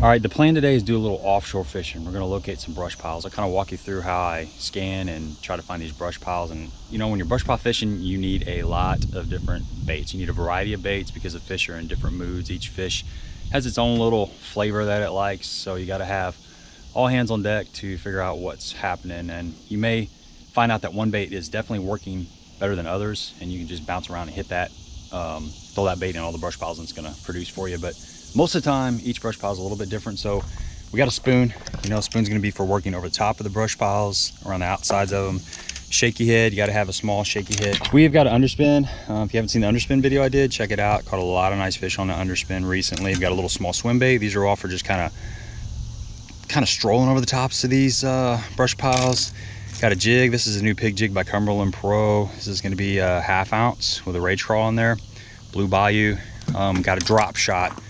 All right, the plan today is do a little offshore fishing. We're gonna locate some brush piles. I'll kind of walk you through how I scan and try to find these brush piles. And you know, when you're brush pile fishing, you need a lot of different baits. You need a variety of baits because the fish are in different moods. Each fish has its own little flavor that it likes. So you gotta have all hands on deck to figure out what's happening. And you may find out that one bait is definitely working better than others, and you can just bounce around and hit that, throw that bait in all the brush piles and it's gonna produce for you. But most of the time, each brush pile is a little bit different. So we got a spoon. You know, a spoon's gonna be for working over the top of the brush piles, around the outsides of them. Shaky head, you gotta have a small shaky head. We've got an underspin. If you haven't seen the underspin video I did, check it out. Caught a lot of nice fish on the underspin recently. We've got a little small swim bait. These are all for just kind of strolling over the tops of these brush piles. Got a jig. This is a new pig jig by Cumberland Pro. This is gonna be a 1/2 ounce with a rage crawl in there. Blue Bayou. Got a drop shot.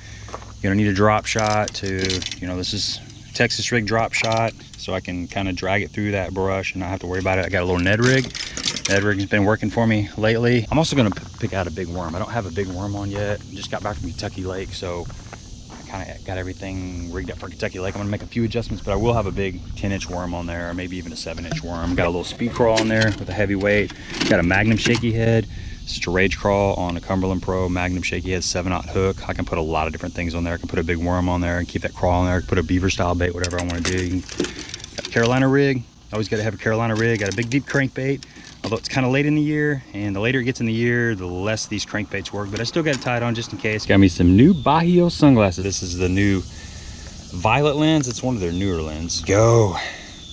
You're gonna need a drop shot to, you know, this is Texas rig drop shot, so I can kind of drag it through that brush and not have to worry about it. I got a little Ned rig. Ned rig has been working for me lately. I'm also gonna pick out a big worm. I don't have a big worm on yet. Just got back from Kentucky Lake, so I kind of got everything rigged up for Kentucky Lake. I'm gonna make a few adjustments, but I will have a big 10-inch worm on there, or maybe even a 7-inch worm. Got a little speed crawl on there with a heavy weight. Got a Magnum shaky head. It's just a rage crawl on a Cumberland Pro Magnum shaky head 7/0 hook. I can put a lot of different things on there. I can put a big worm on there and keep that crawl on there. I can put a beaver style bait, whatever I want to do. Got a Carolina rig. Always got to have a Carolina rig. Got a big deep crankbait, although it's kind of late in the year, and the later it gets in the year, the less these crankbaits work, but I still got it tied on just in case. Got me some new Bahio sunglasses. This is the new violet lens. It's one of their newer lenses. Go.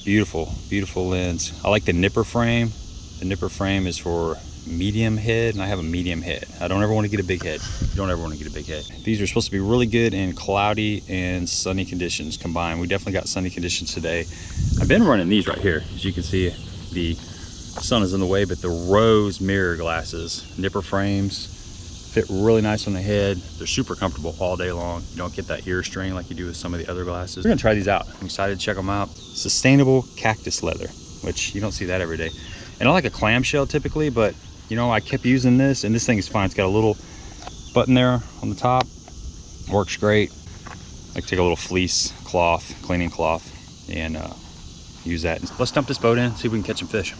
Beautiful, beautiful lens. I like the nipper frame. The nipper frame is for medium head, and I have a medium head. I don't ever want to get a big head. You don't ever want to get a big head. These are supposed to be really good in cloudy and sunny conditions combined. We definitely got sunny conditions today. I've been running these right here. As you can see, the sun is in the way, but the rose mirror glasses, nipper frames, fit really nice on the head. They're super comfortable all day long. You don't get that ear strain like you do with some of the other glasses. We're gonna try these out. I'm excited to check them out. Sustainable cactus leather, which you don't see that every day. And I like a clamshell typically, but you know, I kept using this, and this thing is fine. It's got a little button there on the top. Works great. I take a little fleece cloth, cleaning cloth, and use that. Let's dump this boat in, see if we can catch some fish.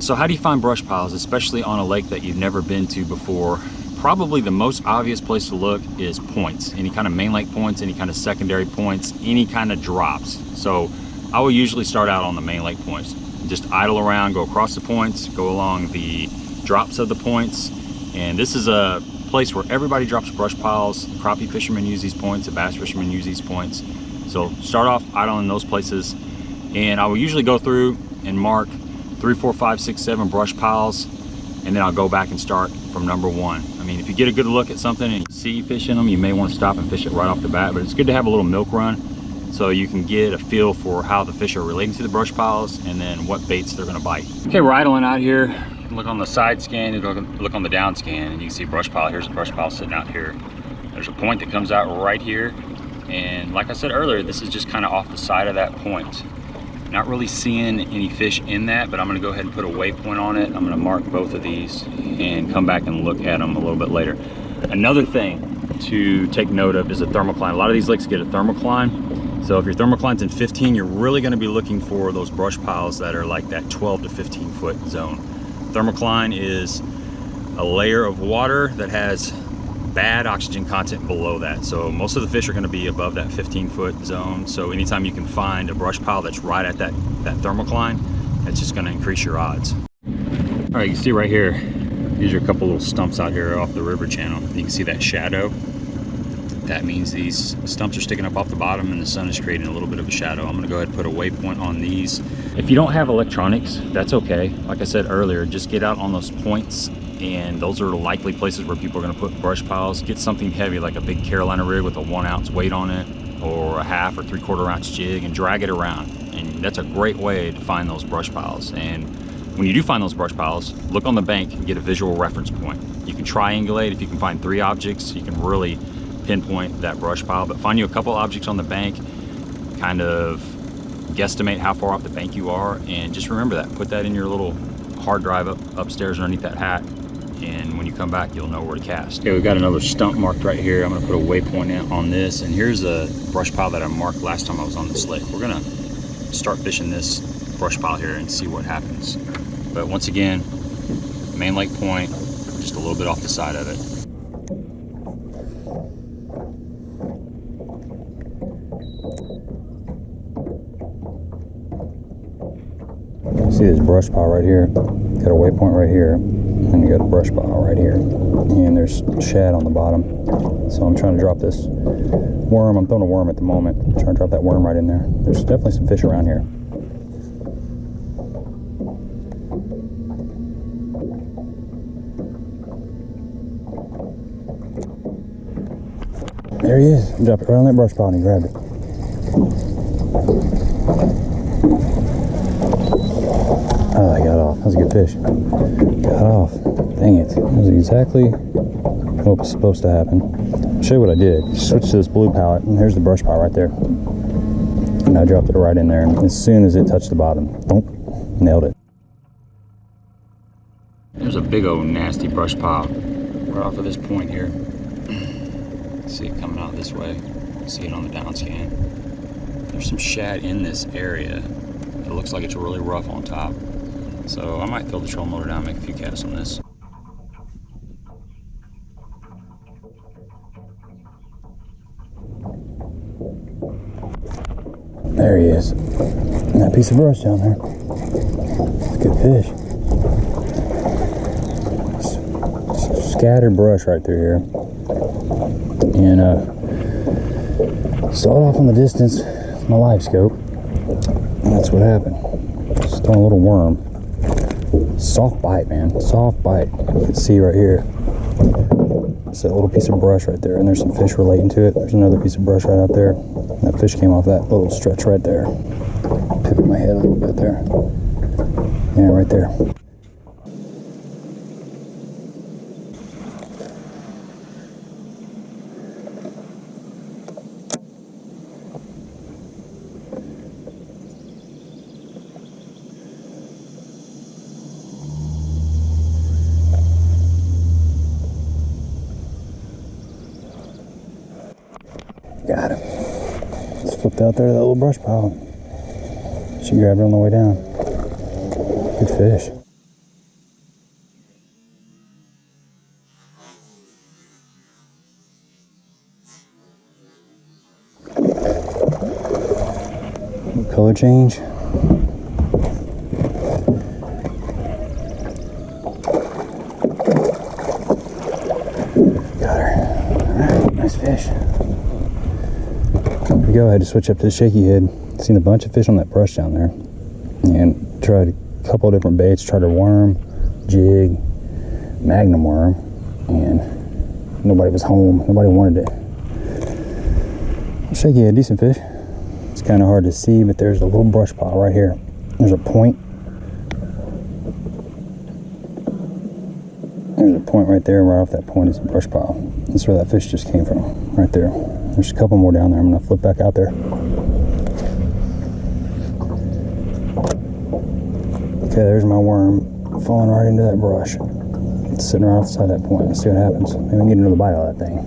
So how do you find brush piles, especially on a lake that you've never been to before? Probably the most obvious place to look is points. Any kind of main lake points, any kind of secondary points, any kind of drops. So I will usually start out on the main lake points. Just idle around, go across the points, go along the drops of the points. And this is a place where everybody drops brush piles. Crappie fishermen use these points, the bass fishermen use these points. So start off idling in those places. And I will usually go through and mark 3, 4, 5, 6, 7 brush piles, and then I'll go back and start from number 1. I mean, if you get a good look at something and you see fish in them, you may want to stop and fish it right off the bat, but it's good to have a little milk run so you can get a feel for how the fish are relating to the brush piles and then what baits they're going to bite. Okay, we're idling out here. You can look on the side scan, you can look on the down scan, and you can see brush pile. Here's a brush pile sitting out here. There's a point that comes out right here, and like I said earlier, this is just kind of off the side of that point. Not really seeing any fish in that, but I'm gonna go ahead and put a waypoint on it. I'm gonna mark both of these and come back and look at them a little bit later. Another thing to take note of is a thermocline. A lot of these lakes get a thermocline. So if your thermocline's in 15, you're really gonna be looking for those brush piles that are like that 12 to 15 foot zone. Thermocline is a layer of water that has bad oxygen content below that. So most of the fish are going to be above that 15-foot zone. So anytime you can find a brush pile that's right at that thermocline, it's just going to increase your odds. All right, you can see right here, these are a couple little stumps out here off the river channel. You can see that shadow. That means these stumps are sticking up off the bottom and the sun is creating a little bit of a shadow. I'm going to go ahead and put a waypoint on these. If you don't have electronics, that's okay. Like I said earlier, just get out on those points, and those are likely places where people are going to put brush piles. Get something heavy like a big Carolina rig with a 1 ounce weight on it, or a 1/2 or 3/4 ounce jig, and drag it around. And that's a great way to find those brush piles. And when you do find those brush piles, look on the bank and get a visual reference point. You can triangulate. If you can find 3 objects, you can really pinpoint that brush pile. But find you a couple objects on the bank, kind of guesstimate how far off the bank you are, and just remember that. Put that in your little hard drive upstairs underneath that hat, and when you come back, you'll know where to cast. Okay, we've got another stump marked right here. I'm gonna put a waypoint on this, and here's a brush pile that I marked last time I was on this lake. We're gonna start fishing this brush pile here and see what happens. But once again, main lake point, just a little bit off the side of it. See this brush pile right here? Got a waypoint right here, and you got a brush pile right here, and there's shad on the bottom. So I'm trying to drop this worm. I'm throwing a worm at the moment. I'm trying to drop that worm right in there. There's definitely some fish around here. There he is. Drop it right on that brush pile and he grabbed it. Oh, he got off. That was a good fish. Got off. Dang it. That was exactly what was supposed to happen. I'll show you what I did. Switch to this blue pallet, and here's the brush pile right there. And I dropped it right in there, and as soon as it touched the bottom, boom, nailed it. There's a big old nasty brush pile right off of this point here. See it coming out this way. See it on the down scan. There's some shad in this area. It looks like it's really rough on top. So I might throw the trolling motor down and make a few casts on this. There he is. And that piece of brush down there. It's a good fish. Scattered brush right through here. And saw it off in the distance with my live scope. And that's what happened. Just throwing a little worm. Soft bite, man. Soft bite. You can see right here. It's that little piece of brush right there, and there's some fish relating to it. There's another piece of brush right out there. That fish came off that little stretch right there. Pivot my head a little bit there. Yeah, right there. Got him. Just flipped out there to that little brush pile. She grabbed it on the way down. Good fish. Little color change. Got her. Alright, nice fish. Go ahead to switch up to the shaky head. Seen a bunch of fish on that brush down there, and tried a couple of different baits. Tried a worm, jig, magnum worm, and nobody was home. Nobody wanted it. Shaky head, decent fish. It's kind of hard to see, but there's a little brush pile right here. There's a point. There's a point right there. Right off that point is a brush pile. That's where that fish just came from, right there. There's a couple more down there. I'm gonna flip back out there. Okay, there's my worm falling right into that brush. It's sitting right off the side of that point. Let's see what happens. Maybe we can get another bite out of that thing.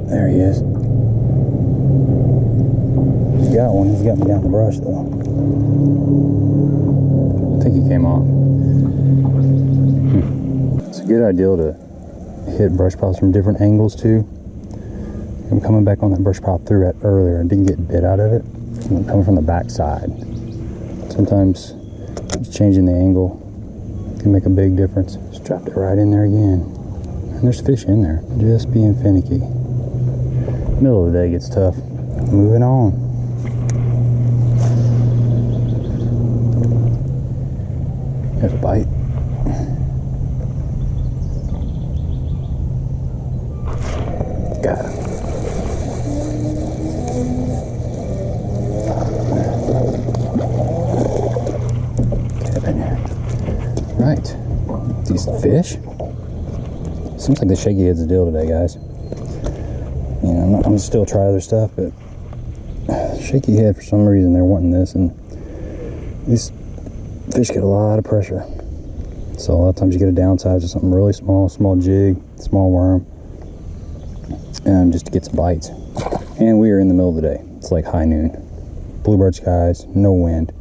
There he is. He's got one. He's got me down the brush though. I think he came off. It's a good idea to hit brush piles from different angles too. I'm coming back on that brush pile through it earlier and didn't get bit out of it. I'm coming from the back side. Sometimes just changing the angle can make a big difference. Just dropped it right in there again. And there's fish in there. Just being finicky. Middle of the day gets tough. Moving on. There's a bite. Got it. Tap in there. Right. Decent fish. Seems like the shaky head's the deal today, guys. You know, I'm gonna still try other stuff, but shaky head, for some reason, they're wanting this, and these fish get a lot of pressure. So a lot of times you get a downside to something really small, small jig, small worm, just to get some bites. And we are in the middle of the day. It's like high noon. Bluebird skies, no wind.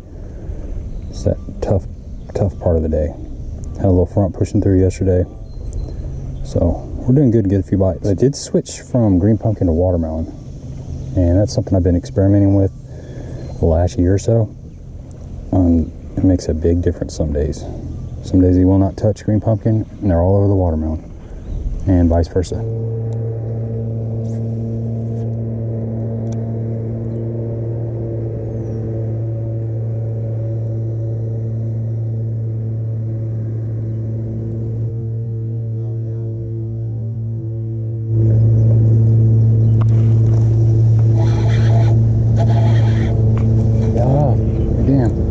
It's that tough part of the day. Had a little front pushing through yesterday. So we're doing good to get a few bites. I did switch from green pumpkin to watermelon. And that's something I've been experimenting with the last year or so. It makes a big difference some days. Some days you will not touch green pumpkin and they're all over the watermelon. And vice versa.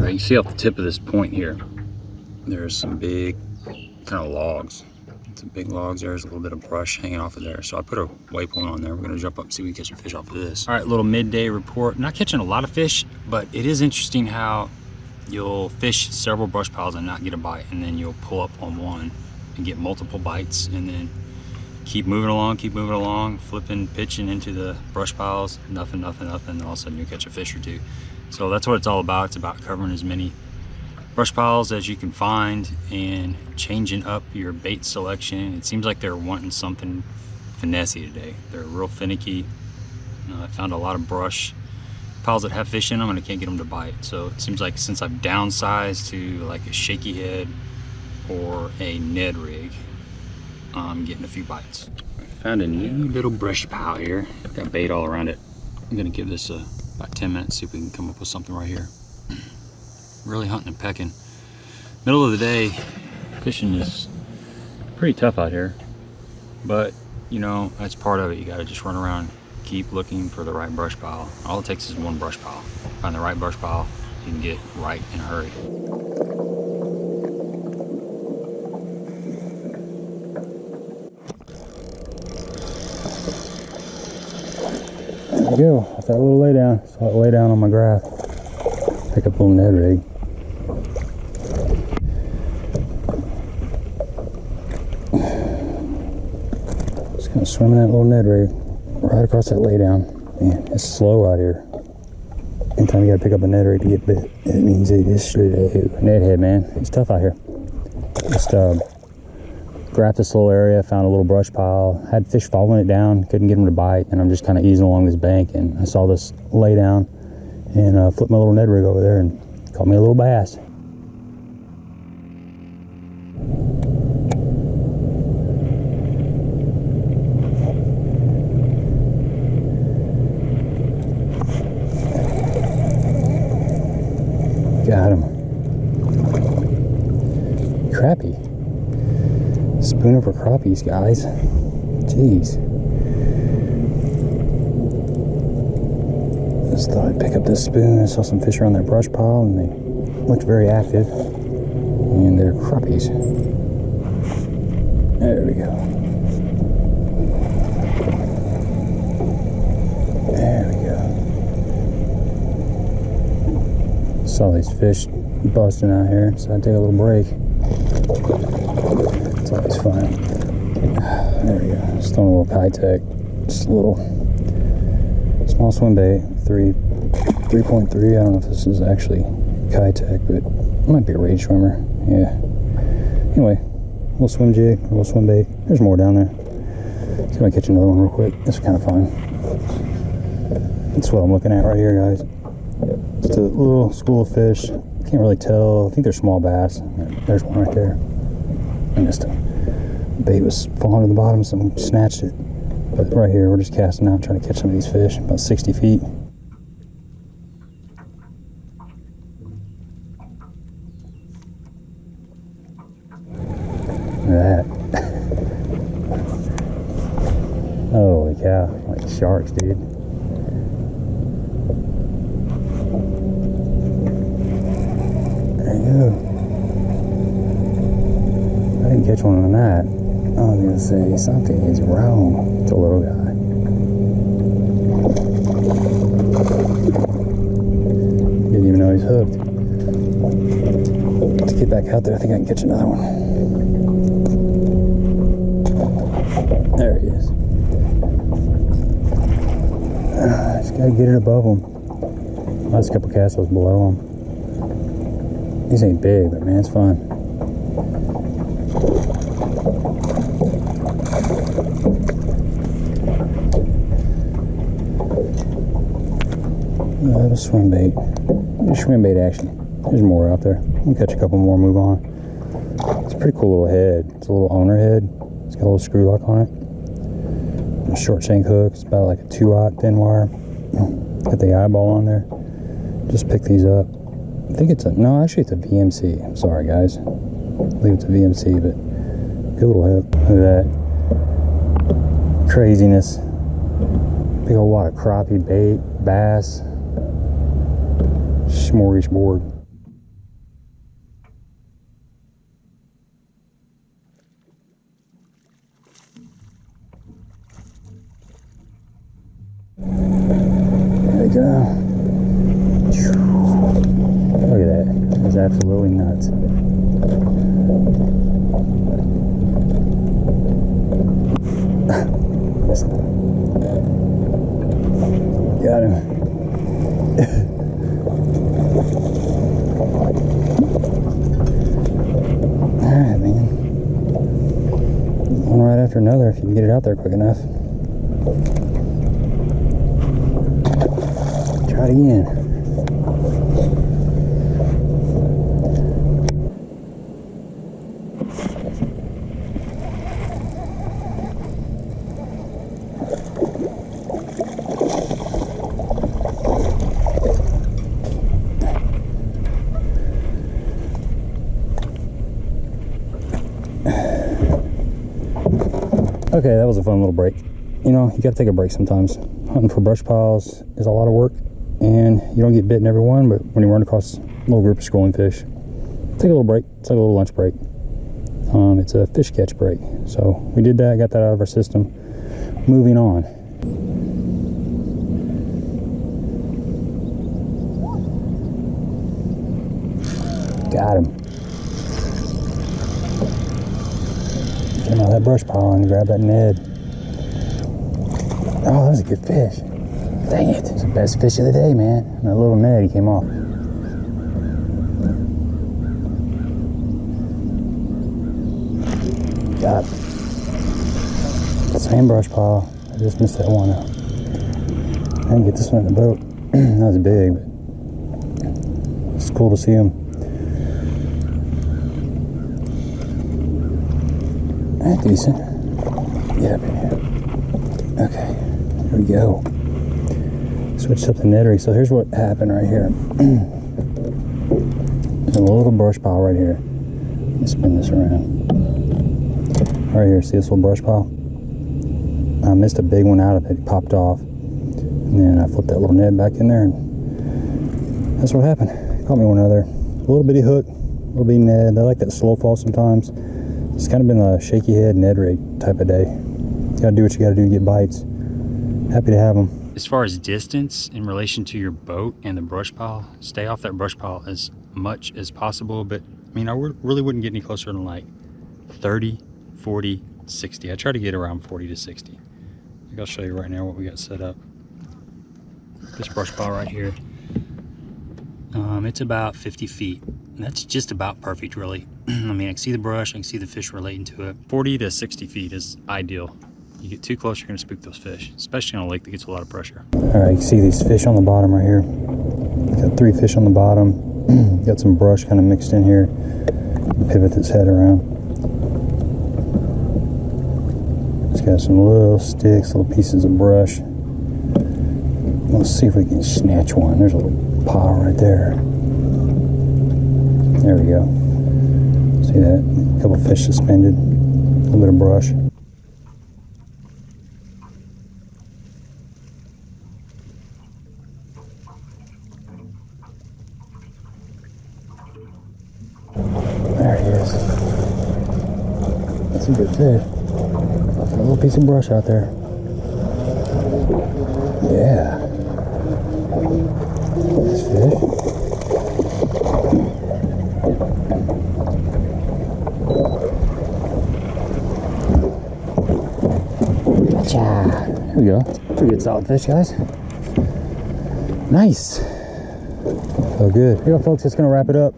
You see off the tip of this point here, there's some big kind of logs. Some big logs. There's a little bit of brush hanging off of there. So I put a waypoint on there. We're gonna jump up and see if we can catch a fish off of this. All right, little midday report. Not catching a lot of fish, but it is interesting how you'll fish several brush piles and not get a bite, and then you'll pull up on one and get multiple bites, and then keep moving along, flipping, pitching into the brush piles, nothing, and all of a sudden you catch a fish or two. So that's what it's all about. It's about covering as many brush piles as you can find and changing up your bait selection. It seems like they're wanting something finessey today. They're real finicky. I found a lot of brush piles that have fish in them and I can't get them to bite. So it seems like since I've downsized to like a shaky head or a Ned rig, I'm getting a few bites. I found a new little brush pile here. Got bait all around it. I'm gonna give this about 10 minutes, see if we can come up with something right here. Really hunting and pecking. Middle of the day, fishing is pretty tough out here, but you know, that's part of it. You gotta just run around, keep looking for the right brush pile. All it takes is one brush pile. Find the right brush pile, you can get right in a hurry. There we go, that's that little lay down. So I lay down on my graph. Pick up a little Ned rig. Just gonna swim in that little Ned rig right across that lay down. Man, it's slow out here. Anytime you gotta pick up a Ned rig to get bit, it means it is Ned head, man. It's tough out here. Just graphed this little area, found a little brush pile, had fish following it down, couldn't get them to bite, and I'm just kind of easing along this bank, and I saw this lay down and flipped my little Ned rig over there and caught me a little bass. Got him. Crappie. Spoon over crappies, guys. Jeez. Just thought I'd pick up this spoon. I saw some fish around that brush pile and they looked very active. And they're crappies. There we go. There we go. Saw these fish busting out here, so I take a little break. It's always fun. There we go. Just throwing a little Kitech. Just a little small swim bait. 3.3. I don't know if this is actually Kitech, but it might be a Rage swimmer. Yeah. Anyway, a little swim jig, a little swim bait. There's more down there. See if I catch another one real quick. This is kind of fun. That's what I'm looking at right here, guys. Just a little school of fish. Can't really tell. I think they're small bass. There's one right there. I missed him. The bait was falling to the bottom, so I snatched it. But right here, we're just casting out, trying to catch some of these fish, about 60 feet. Look at that. Holy cow, like sharks, dude. There you go. I didn't catch one on that. was gonna say something is wrong. It's a little guy. Didn't even know he's hooked. Let's get back out there. I think I can catch another one. There he is. Just gotta get it above him. Last couple casts was below him. These ain't big, but man, it's fun. Little swim bait. Just swim bait action. There's more out there. We'll catch a couple more, move on. It's a pretty cool little head. It's a little owner head. It's got a little screw lock on it. A short shank hook. It's about like a 2/0 thin wire. Got the eyeball on there. Just pick these up. I think it's a, no, actually it's a VMC. I'm sorry guys. I believe it's a VMC, but good little hook. Look at that. Craziness. Big old wad of crappie, bait, bass. Smorgasbord. There we go. Look at that. That's absolutely nuts. Got him. Alright, man. One right after another if you can get it out there quick enough. Try it again. Okay, that was a fun little break. You know, you gotta take a break sometimes. Hunting for brush piles is a lot of work, and you don't get bitten every one, but when you run across a little group of schooling fish, take a little break. It's like a little lunch break. It's a fish catch break. So we did that, got that out of our system. Moving on. Got him. Came out of that brush pile and grab that Ned. Oh, that was a good fish. Dang it. It's the best fish of the day, man. And that little Ned, he came off. Got it. Same brush pile. I just missed that one out. I didn't get this one in the boat. That was big, but it's cool to see him. That's decent. Get up in here. Okay, here we go. Switched up the Ned rig. So here's what happened right here. There's a little brush pile right here. Let me spin this around. Right here, see this little brush pile? I missed a big one out of it. It popped off. And then I flipped that little Ned back in there, and that's what happened. Caught me one other. A little bitty hook, a little bitty Ned. I like that slow fall sometimes. It's kind of been a shaky head Ned rig type of day. You gotta do what you gotta do to get bites. Happy to have them. As far as distance in relation to your boat and the brush pile, stay off that brush pile as much as possible. But I mean, I really wouldn't get any closer than like 30, 40, 60. I try to get around 40 to 60. I think I'll show you right now what we got set up. This brush pile right here, it's about 50 feet. And that's just about perfect, really. I mean, I can see the brush, I can see the fish relating to it. 40 to 60 feet is ideal. You get too close, you're gonna spook those fish, especially on a lake that gets a lot of pressure. All right, you can see these fish on the bottom right here. Got 3 fish on the bottom. Got some brush kind of mixed in here. Pivot this head around. It's got some little sticks, little pieces of brush. Let's see if we can snatch one. There's a little pile right there. There we go. See that? A couple fish suspended. A little bit of brush. There he is. That's a good fish. a little piece of brush out there. Yeah. Nice fish. Gotcha. There we go. Pretty good solid fish, guys. Nice. So good. Here you go, folks. That's going to wrap it up.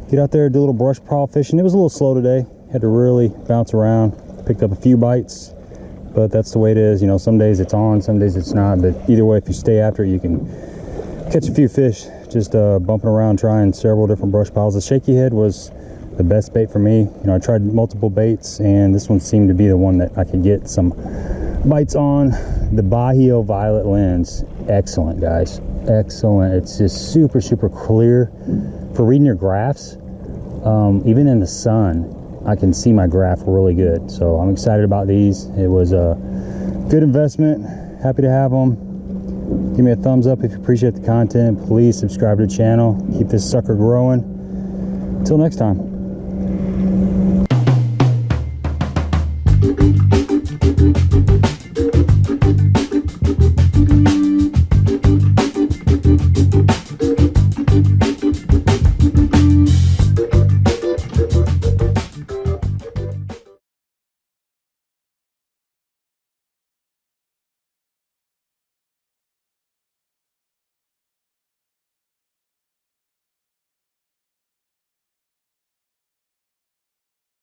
Get out there, do a little brush pile fishing. It was a little slow today. Had to really bounce around. Picked up a few bites, but that's the way it is. You know, some days it's on, some days it's not. But either way, if you stay after it, you can catch a few fish. Just bumping around, trying several different brush piles. The shaky head was the best bait for me. You know, I tried multiple baits, and this one seemed to be the one that I could get some bites on. The Bahio Violet lens, excellent, guys. Excellent. It's just super, super clear for reading your graphs. Even in the sun, I can see my graph really good. So I'm excited about these. It was a good investment. Happy to have them. Give me a thumbs up if you appreciate the content. Please subscribe to the channel. Keep this sucker growing. Until next time.